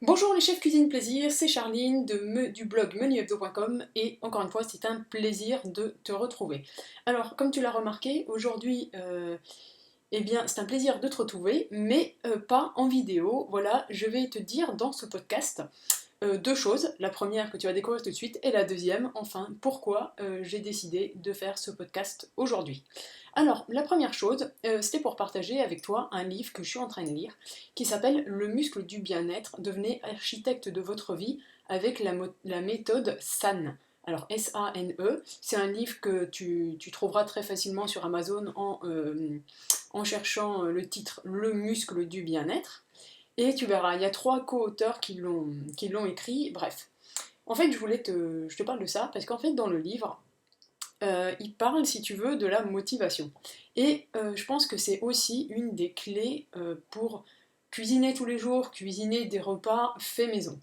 Bonjour les chefs cuisine plaisir, c'est Charline du blog menuhebdo.com et encore une fois c'est un plaisir de te retrouver. Alors comme tu l'as remarqué, aujourd'hui eh bien c'est un plaisir de te retrouver mais pas en vidéo. Voilà, je vais te dire dans ce podcast deux choses. La première que tu vas découvrir tout de suite et la deuxième, enfin, pourquoi j'ai décidé de faire ce podcast aujourd'hui. Alors, la première chose, c'était pour partager avec toi un livre que je suis en train de lire qui s'appelle Le muscle du bien-être, devenez architecte de votre vie avec la méthode SANE. Alors S-A-N-E, c'est un livre que tu trouveras très facilement sur Amazon en cherchant le titre Le muscle du bien-être. Et tu verras, il y a trois co-auteurs qui l'ont écrit, bref. En fait, je te parle de ça parce qu'en fait, dans le livre, il parle, si tu veux, de la motivation. Et je pense que c'est aussi une des clés pour cuisiner tous les jours, cuisiner des repas faits maison.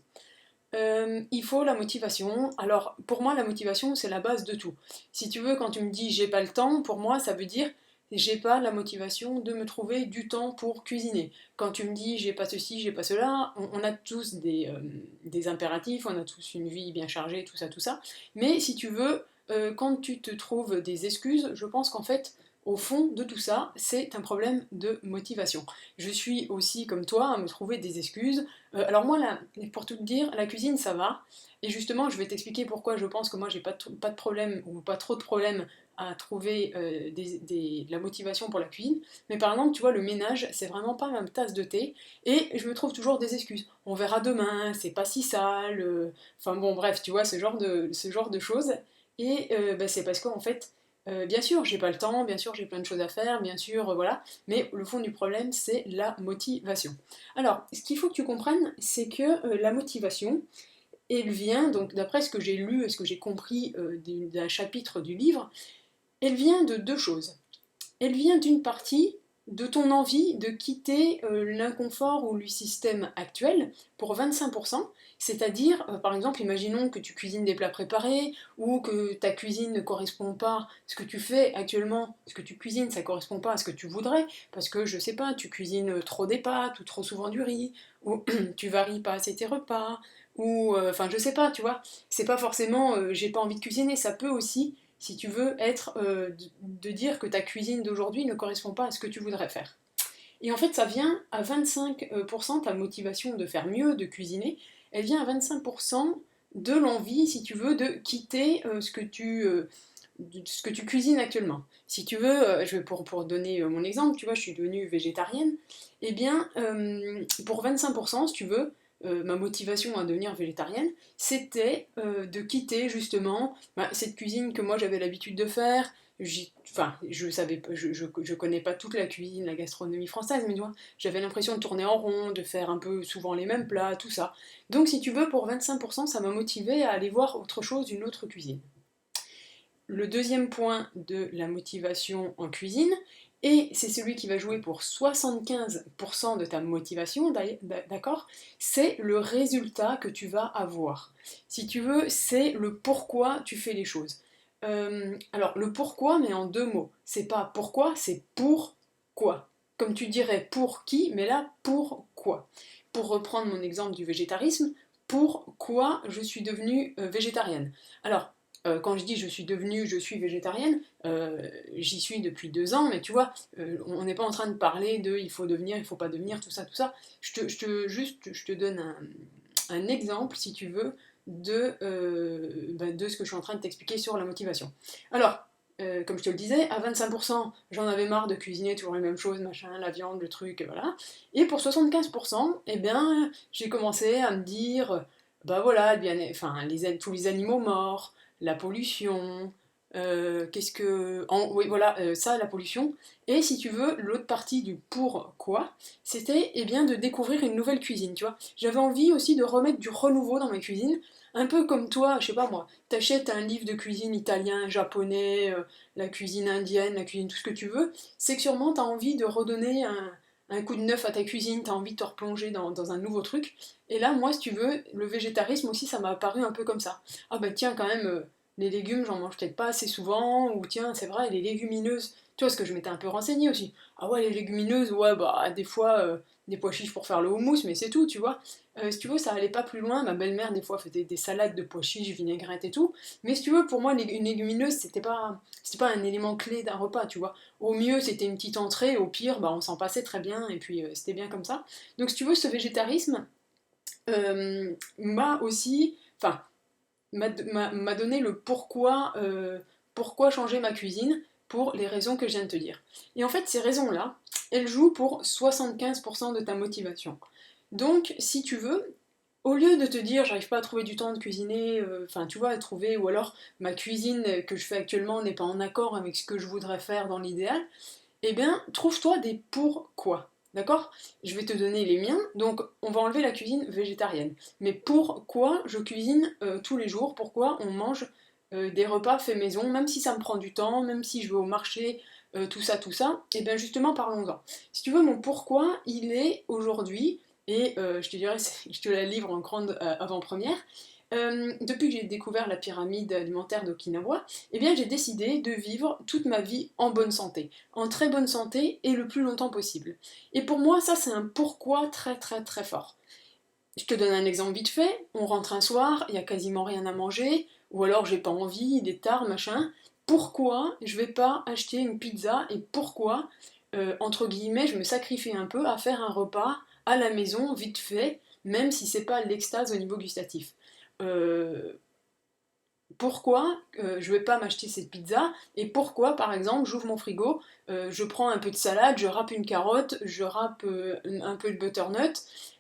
Il faut la motivation. Alors, pour moi, la motivation, c'est la base de tout. Si tu veux, quand tu me dis j'ai pas le temps, pour moi, ça veut dire j'ai pas la motivation de me trouver du temps pour cuisiner. Quand tu me dis j'ai pas ceci, j'ai pas cela, on a tous des impératifs, on a tous une vie bien chargée, tout ça, tout ça. Mais si tu veux, quand tu te trouves des excuses, je pense qu'en fait, au fond de tout ça, c'est un problème de motivation. Je suis aussi comme toi à me trouver des excuses. Alors moi, pour tout te dire, la cuisine, ça va. Et justement, je vais t'expliquer pourquoi je pense que moi, j'ai pas de problème ou pas trop de problème à trouver de la motivation pour la cuisine. Mais par exemple, tu vois, le ménage, c'est vraiment pas ma tasse de thé. Et je me trouve toujours des excuses. On verra demain, c'est pas si sale. Enfin bon, bref, tu vois, ce genre de choses. Et bah, c'est parce qu'en fait, bien sûr, j'ai pas le temps, bien sûr, j'ai plein de choses à faire, bien sûr, voilà. Mais le fond du problème, c'est la motivation. Alors, ce qu'il faut que tu comprennes, c'est que la motivation, elle vient, donc d'après ce que j'ai lu et ce que j'ai compris d'un chapitre du livre, elle vient de deux choses. Elle vient d'une partie de ton envie de quitter l'inconfort ou le système actuel pour 25%, c'est-à-dire, par exemple, imaginons que tu cuisines des plats préparés ou que ta cuisine ne correspond pas, ce que tu fais actuellement, ce que tu cuisines, ça ne correspond pas à ce que tu voudrais, parce que, je sais pas, tu cuisines trop des pâtes ou trop souvent du riz, ou tu varies pas assez tes repas, ou, enfin, je sais pas, tu vois, c'est pas forcément j'ai pas envie de cuisiner, ça peut aussi si tu veux être de dire que ta cuisine d'aujourd'hui ne correspond pas à ce que tu voudrais faire. Et en fait, ça vient à 25%, ta motivation de faire mieux, de cuisiner, elle vient à 25% de l'envie, si tu veux, de quitter ce que tu cuisines actuellement. Si tu veux, pour donner mon exemple, tu vois, je suis devenue végétarienne, et bien, pour 25%, si tu veux, ma motivation à devenir végétarienne, c'était de quitter justement cette cuisine que moi j'avais l'habitude de faire. Enfin, je savais, je connais pas toute la cuisine, la gastronomie française, mais tu vois, j'avais l'impression de tourner en rond, de faire un peu souvent les mêmes plats, tout ça. Donc, si tu veux, pour 25%, ça m'a motivé à aller voir autre chose, une autre cuisine. Le deuxième point de la motivation en cuisine, et c'est celui qui va jouer pour 75% de ta motivation, d'accord, c'est le résultat que tu vas avoir. Si tu veux, c'est le pourquoi tu fais les choses. Alors, le pourquoi, mais en deux mots. C'est pas pourquoi, c'est pourquoi. Comme tu dirais pour qui, mais là, pourquoi. Pour reprendre mon exemple du végétarisme, pourquoi je suis devenue végétarienne. Alors, quand je dis je suis végétarienne, j'y suis depuis 2 ans, mais tu vois, on n'est pas en train de parler de il faut devenir, il faut pas devenir, tout ça, tout ça. Je te donne un exemple, si tu veux, de ce que je suis en train de t'expliquer sur la motivation. Alors, comme je te le disais, à 25%, j'en avais marre de cuisiner toujours les mêmes choses, machin, la viande, le truc, voilà. Et pour 75%, eh bien, j'ai commencé à me dire, bah voilà, enfin, tous les animaux morts, la pollution, oui, voilà, ça, la pollution. Et si tu veux, l'autre partie du pourquoi, c'était eh bien de découvrir une nouvelle cuisine, tu vois. J'avais envie aussi de remettre du renouveau dans ma cuisine, un peu comme toi, je sais pas moi, t'achètes un livre de cuisine italien, japonais, la cuisine indienne, la cuisine, tout ce que tu veux, c'est que sûrement t'as envie de redonner un coup de neuf à ta cuisine, t'as envie de te replonger dans un nouveau truc. Et là, moi, si tu veux, le végétarisme aussi, ça m'a apparu un peu comme ça. Ah bah tiens, quand même, les légumes, j'en mange peut-être pas assez souvent, ou tiens, c'est vrai, les légumineuses, tu vois, parce que je m'étais un peu renseignée aussi. Ah ouais, les légumineuses, ouais, bah des fois, des pois chiches pour faire le houmous, mais c'est tout, tu vois. Si tu veux, ça allait pas plus loin. Ma belle-mère, des fois, faisait des salades de pois chiches, vinaigrette et tout. Mais si tu veux, pour moi, une légumineuse, c'était pas un élément clé d'un repas, tu vois. Au mieux, c'était une petite entrée, au pire, bah, on s'en passait très bien, et puis c'était bien comme ça. Donc, si tu veux, ce végétarisme m'a aussi, enfin, m'a donné le pourquoi changer ma cuisine, pour les raisons que je viens de te dire. Et en fait, ces raisons-là, elles jouent pour 75% de ta motivation. Donc, si tu veux, au lieu de te dire j'arrive pas à trouver du temps de cuisiner, enfin tu vois, à trouver, ou alors ma cuisine que je fais actuellement n'est pas en accord avec ce que je voudrais faire dans l'idéal, eh bien, trouve-toi des pourquoi. D'accord? Je vais te donner les miens. Donc, on va enlever la cuisine végétarienne. Mais pourquoi je cuisine tous les jours? Pourquoi on mange des repas faits maison, même si ça me prend du temps, même si je vais au marché, tout ça? Eh bien, justement, parlons-en. Si tu veux, mon pourquoi, il est aujourd'hui, et je te dirais, je te la livre en grande avant-première. Depuis que j'ai découvert la pyramide alimentaire d'Okinawa, eh bien j'ai décidé de vivre toute ma vie en bonne santé, en très bonne santé et le plus longtemps possible. Et pour moi, ça c'est un pourquoi très très très fort. Je te donne un exemple vite fait, on rentre un soir, il n'y a quasiment rien à manger, ou alors j'ai pas envie, il est tard, machin. Pourquoi je vais pas acheter une pizza et pourquoi, entre guillemets, je me sacrifie un peu à faire un repas à la maison, vite fait, même si c'est pas l'extase au niveau gustatif. Euh, Pourquoi je vais pas m'acheter cette pizza et pourquoi par exemple j'ouvre mon frigo, je prends un peu de salade, je râpe une carotte, je râpe un peu de butternut,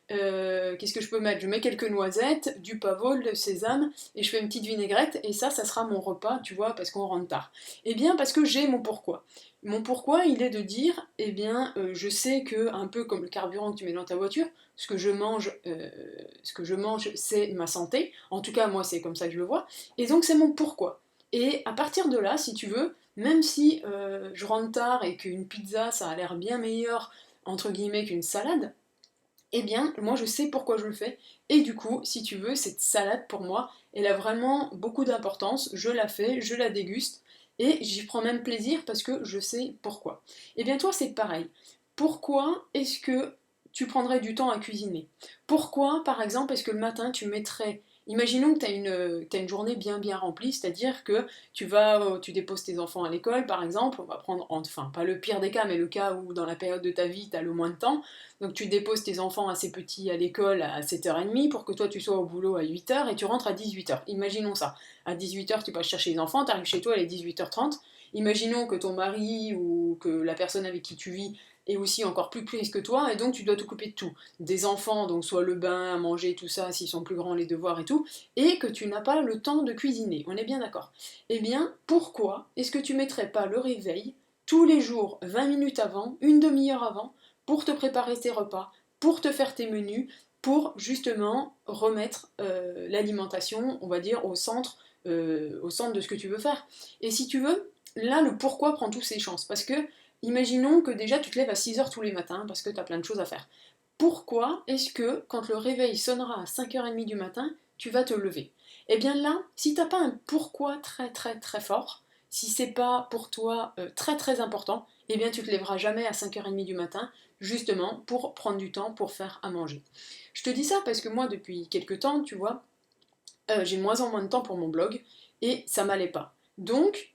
qu'est-ce que je peux mettre? Je mets quelques noisettes, du pavot, le sésame et je fais une petite vinaigrette et ça sera mon repas, tu vois, parce qu'on rentre tard. Eh bien parce que j'ai mon pourquoi. Mon pourquoi il est de dire, eh bien je sais que un peu comme le carburant que tu mets dans ta voiture, ce que je mange c'est ma santé, en tout cas moi c'est comme ça que je le vois, et donc c'est mon pourquoi. Et à partir de là, si tu veux, même si je rentre tard et qu'une pizza ça a l'air bien meilleur entre guillemets qu'une salade, eh bien moi je sais pourquoi je le fais. Et du coup, si tu veux, cette salade pour moi, elle a vraiment beaucoup d'importance. Je la fais, je la déguste et j'y prends même plaisir parce que je sais pourquoi. Et bien toi c'est pareil. Pourquoi est-ce que tu prendrais du temps à cuisiner? Pourquoi, par exemple, est-ce que le matin tu mettrais... Imaginons que t'as une journée bien bien remplie, c'est-à-dire que tu déposes tes enfants à l'école, par exemple, on va prendre, enfin, pas le pire des cas, mais le cas où dans la période de ta vie, tu as le moins de temps, donc tu déposes tes enfants assez petits à l'école à 7h30 pour que toi tu sois au boulot à 8h et tu rentres à 18h. Imaginons ça. À 18h, tu vas chercher les enfants, tu arrives chez toi, il est 18h30. Imaginons que ton mari ou que la personne avec qui tu vis est aussi encore plus prise que toi et donc tu dois t'occuper de tout. Des enfants, donc soit le bain, à manger, tout ça, s'ils sont plus grands, les devoirs et tout, et que tu n'as pas le temps de cuisiner. On est bien d'accord. Eh bien, pourquoi est-ce que tu mettrais pas le réveil tous les jours, 20 minutes avant, une demi-heure avant, pour te préparer tes repas, pour te faire tes menus, pour justement remettre l'alimentation, on va dire, au centre de ce que tu veux faire. Et si tu veux, là, le pourquoi prend tous ses chances. Parce que, imaginons que déjà tu te lèves à 6h tous les matins, parce que tu as plein de choses à faire. Pourquoi est-ce que, quand le réveil sonnera à 5h30 du matin, tu vas te lever? Eh bien là, si t'as pas un pourquoi très très très fort, si c'est pas pour toi très très important, eh bien tu te lèveras jamais à 5h30 du matin, justement pour prendre du temps pour faire à manger. Je te dis ça parce que moi, depuis quelques temps, tu vois, j'ai de moins en moins de temps pour mon blog et ça m'allait pas. Donc,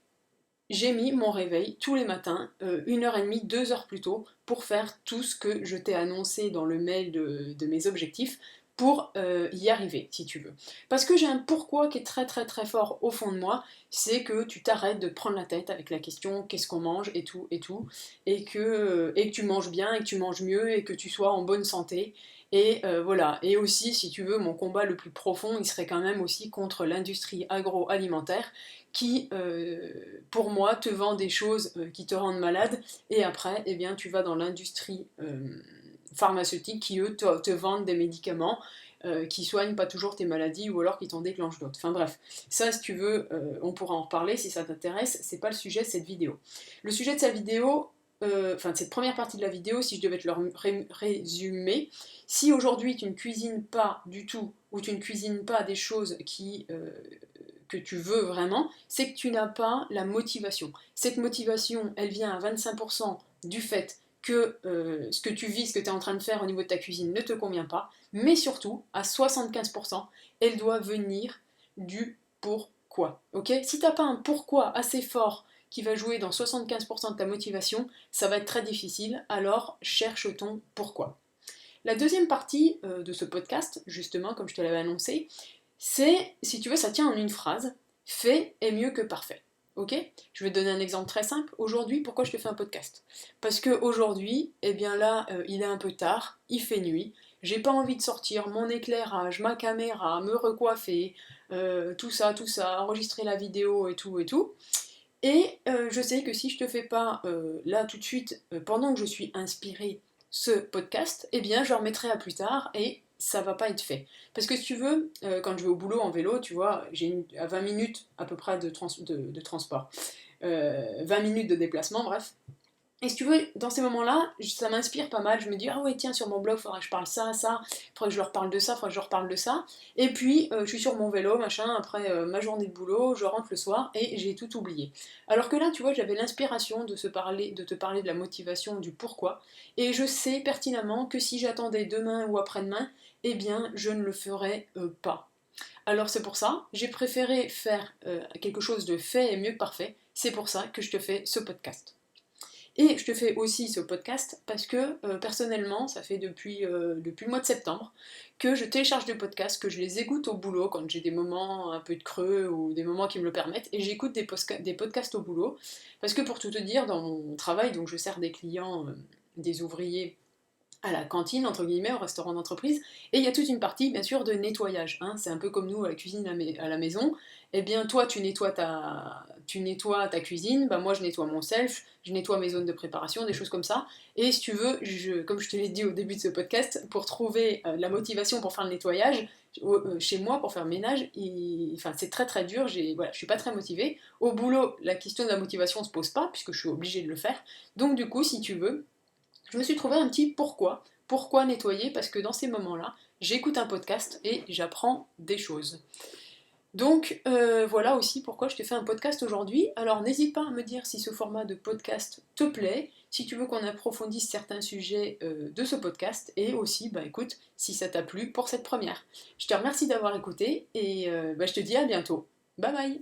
j'ai mis mon réveil tous les matins, 1h30, 2 heures plus tôt, pour faire tout ce que je t'ai annoncé dans le mail de mes objectifs, pour y arriver, si tu veux. Parce que j'ai un pourquoi qui est très très très fort au fond de moi, c'est que tu t'arrêtes de te prendre la tête avec la question qu'est-ce qu'on mange et tout, et que tu manges bien, et que tu manges mieux, et que tu sois en bonne santé. Et voilà. Et aussi, si tu veux, mon combat le plus profond, il serait quand même aussi contre l'industrie agroalimentaire qui, pour moi, te vend des choses qui te rendent malade, et après, eh bien, tu vas dans l'industrie pharmaceutique qui, eux, te vendent des médicaments qui soignent pas toujours tes maladies ou alors qui t'en déclenchent d'autres. Enfin bref, ça, si tu veux, on pourra en reparler si ça t'intéresse, c'est pas le sujet de cette vidéo. Le sujet de cette vidéo, enfin de cette première partie de la vidéo, si je devais te le résumer, si aujourd'hui tu ne cuisines pas du tout, ou tu ne cuisines pas des choses que tu veux vraiment, c'est que tu n'as pas la motivation. Cette motivation, elle vient à 25% du fait que ce que tu vis, ce que tu es en train de faire au niveau de ta cuisine ne te convient pas, mais surtout, à 75%, elle doit venir du pourquoi. Ok? Si tu n'as pas un pourquoi assez fort qui va jouer dans 75% de ta motivation, ça va être très difficile, alors cherche ton pourquoi. La deuxième partie de ce podcast, justement, comme je te l'avais annoncé, c'est, si tu veux, ça tient en une phrase, fait est mieux que parfait. Ok? Je vais te donner un exemple très simple. Aujourd'hui, pourquoi je te fais un podcast? Parce que aujourd'hui, eh bien là, il est un peu tard, il fait nuit, j'ai pas envie de sortir mon éclairage, ma caméra, me recoiffer, tout ça, enregistrer la vidéo et tout et tout. Et je sais que si je te fais pas là tout de suite, pendant que je suis inspirée, ce podcast, eh bien je le remettrai à plus tard et ça va pas être fait. Parce que si tu veux, quand je vais au boulot en vélo, tu vois, j'ai à 20 minutes à peu près de transport. 20 minutes de déplacement, bref. Et si tu veux, dans ces moments-là, ça m'inspire pas mal. Je me dis, ah ouais, tiens, sur mon blog, il faudrait que je parle ça, il faudrait que je leur parle de ça, il faudrait que je leur parle de ça. Et puis, je suis sur mon vélo, machin, après ma journée de boulot, je rentre le soir et j'ai tout oublié. Alors que là, tu vois, j'avais l'inspiration de te parler de la motivation, du pourquoi. Et je sais pertinemment que si j'attendais demain ou après-demain, eh bien, je ne le ferais pas. Alors c'est pour ça, j'ai préféré faire quelque chose de fait et mieux que parfait. C'est pour ça que je te fais ce podcast. Et je te fais aussi ce podcast parce que personnellement, ça fait depuis le mois de septembre que je télécharge des podcasts, que je les écoute au boulot quand j'ai des moments un peu de creux ou des moments qui me le permettent, et j'écoute des podcasts au boulot. Parce que pour tout te dire, dans mon travail, donc je sers des clients, des ouvriers à la cantine, entre guillemets, au restaurant d'entreprise, et il y a toute une partie, bien sûr, de nettoyage. Hein. C'est un peu comme nous à la cuisine à la maison. Eh bien, toi, tu nettoies ta cuisine, bah, moi, je nettoie mon self, je nettoie mes zones de préparation, des choses comme ça. Et si tu veux, comme je te l'ai dit au début de ce podcast, pour trouver la motivation pour faire le nettoyage, chez moi, pour faire le ménage, enfin, c'est très très dur, voilà, je suis pas très motivée. Au boulot, la question de la motivation se pose pas, puisque je suis obligée de le faire. Donc, du coup, si tu veux, je me suis trouvé un petit pourquoi. Pourquoi nettoyer? Parce que dans ces moments-là, j'écoute un podcast et j'apprends des choses. Donc voilà aussi pourquoi je te fais un podcast aujourd'hui. Alors n'hésite pas à me dire si ce format de podcast te plaît, si tu veux qu'on approfondisse certains sujets de ce podcast, et aussi, bah écoute, si ça t'a plu pour cette première. Je te remercie d'avoir écouté et je te dis à bientôt. Bye bye!